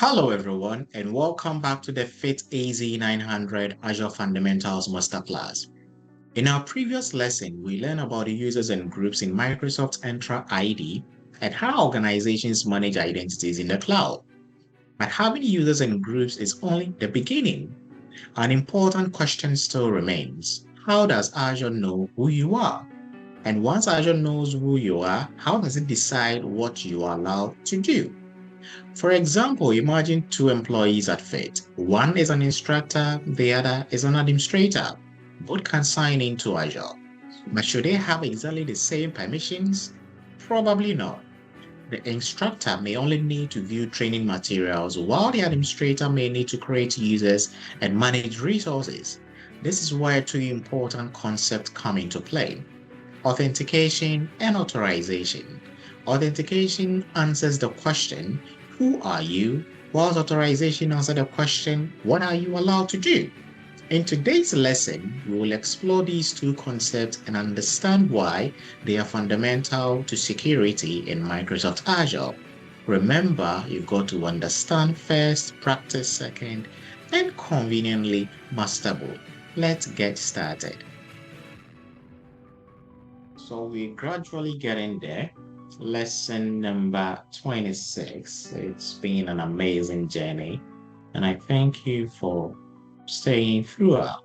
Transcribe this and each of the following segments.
Hello everyone and welcome back to the FIT AZ-900 Azure Fundamentals Masterclass. In our previous lesson, we learned about the users and groups in Microsoft Entra ID and how organizations manage identities in the cloud. But having users and groups is only the beginning. An important question still remains. How does Azure know who you are? And once Azure knows who you are, how does it decide what you are allowed to do? For example, imagine two employees at FIT. One is an instructor, the other is an administrator. Both can sign into Azure. But should they have exactly the same permissions? Probably not. The instructor may only need to view training materials, while the administrator may need to create users and manage resources. This is where two important concepts come into play: authentication and authorization. Authentication answers the question, who are you? Whilst authorization answers the question, what are you allowed to do? In today's lesson, we will explore these two concepts and understand why they are fundamental to security in Microsoft Azure. Remember, you've got to understand first, practice second, and conveniently masterable. Let's get started. So we're gradually getting there. Lesson number 26. It's been an amazing journey, and I thank you for staying throughout.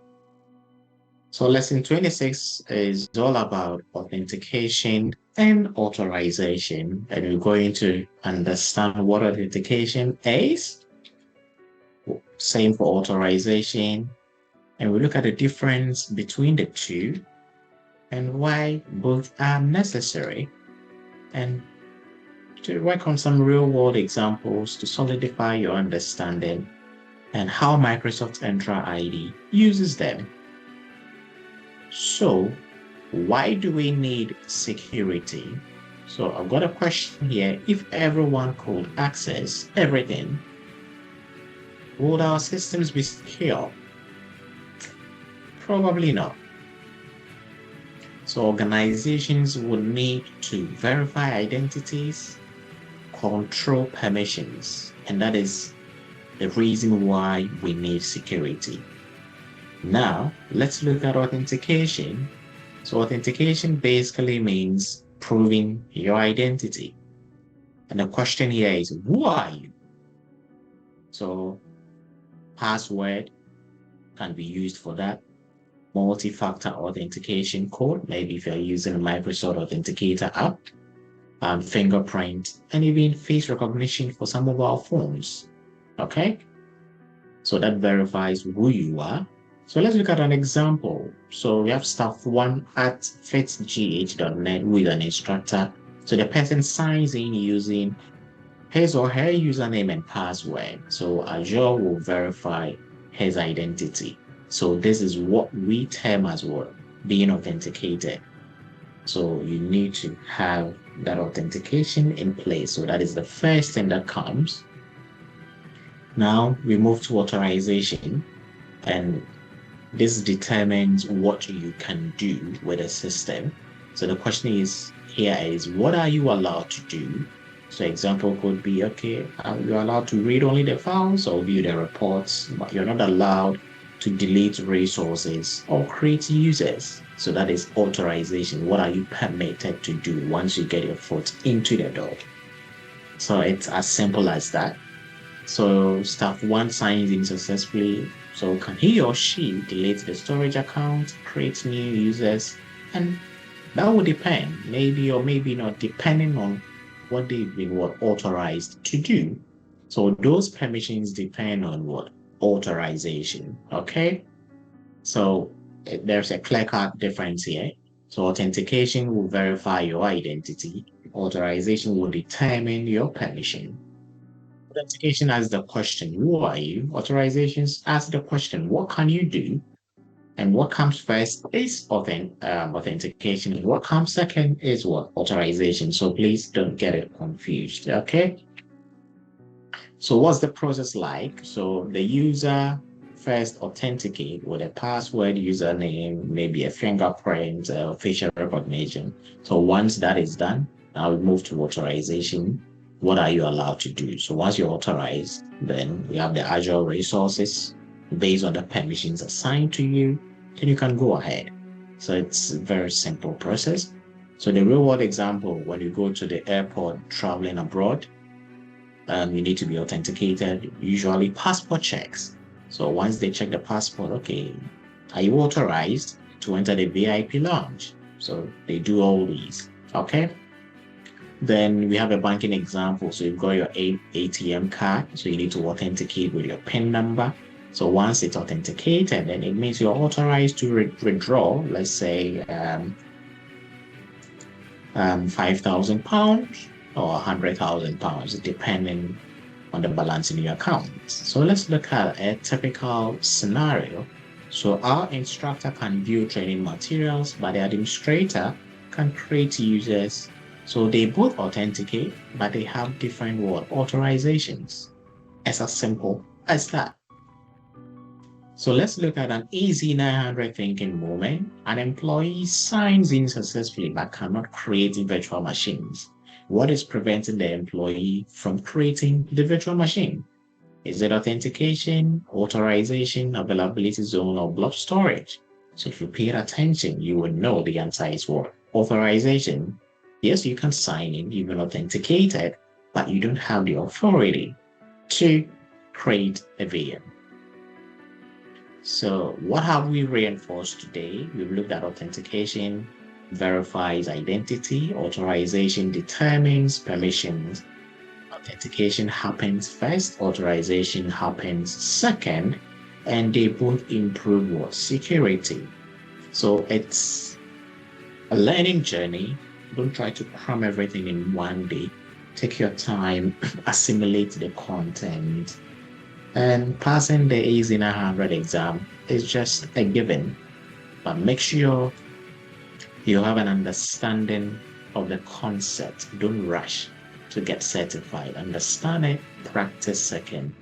So lesson 26 is all about authentication and authorization, and we're going to understand what authentication is, same for authorization, and we look at the difference between the two and why both are necessary, and to work on some real-world examples to solidify your understanding and how Microsoft Entra ID uses them. So, why do we need security? So I've got a question here. If everyone could access everything, would our systems be secure? Probably not. So organizations would need to verify identities, control permissions, and that is the reason why we need security. Now, let's look at authentication. So authentication basically means proving your identity. And the question here is, who are you? So password can be used for that. Multi-factor authentication code, maybe if you're using a Microsoft Authenticator app, fingerprint, and even face recognition for some mobile phones. Okay, so that verifies who you are. So let's look at an example. So we have staff one at FITTSGH.net who is an instructor. So the person signs in using his or her username and password. So Azure will verify his identity. So this is what we term as what? Being authenticated. So you need to have that authentication in place. So that is the first thing that comes. Now we move to authorization, and this determines what you can do with a system. So the question here is, what are you allowed to do? So example could be, okay, you're allowed to read only the files or view the reports, but you're not allowed to delete resources or create users. So that is authorization. What are you permitted to do once you get your foot into the door? So it's as simple as that. So staff one signs in successfully. So can he or she delete the storage account, create new users? And that would depend, maybe or maybe not, depending on what they've been authorized to do. So those permissions depend on what? Authorization. Okay, so there's a clear-cut difference here. So authentication will verify your identity. Authorization will determine your permission. Authentication asks the question, who are you? Authorizations ask the question, what can you do? And what comes first is authentication. What comes second is what? Authorization. So please don't get it confused. Okay. So what's the process like? So the user first authenticate with a password, username, maybe a fingerprint, facial recognition. So once that is done, now we move to authorization, what are you allowed to do? So once you're authorized, then we have the Azure resources based on the permissions assigned to you, then you can go ahead. So it's a very simple process. So the real world example, when you go to the airport traveling abroad, you need to be authenticated, usually passport checks. So once they check the passport, okay, are you authorized to enter the VIP lounge? So they do all these, okay? Then we have a banking example. So you've got your ATM card. So you need to authenticate with your PIN number. So once it's authenticated, then it means you're authorized to withdraw, let's say, £5,000 or £100,000, depending on the balance in your account. So let's look at a typical scenario. So our instructor can view training materials, but the administrator can create users. So they both authenticate, but they have different authorizations. It's as simple as that. So let's look at an AZ-900 thinking moment. An employee signs in successfully but cannot create virtual machines. What is preventing the employee from creating the virtual machine? Is it authentication, authorization, availability zone, or block storage? So if you paid attention, you would know the answer is what? Authorization. Yes, you can sign in, you've been authenticated, but you don't have the authority to create a VM. So what have we reinforced today? We've looked at authentication, verifies identity, authorization determines permissions. Authentication happens first, authorization happens second, and they both improve what? Security. So it's a learning journey. Don't try to cram everything in one day. Take your time, assimilate the content, and passing the AZ-900 exam is just a given. But make sure you have an understanding of the concept. Don't rush to get certified. Understand it, practice second,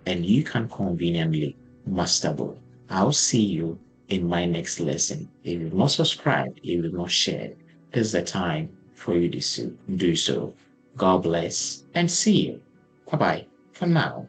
and you can conveniently master both. I'll see you in my next lesson. If you've not subscribed, if you've not shared, this is the time for you to do so. God bless and see you. Bye-bye for now.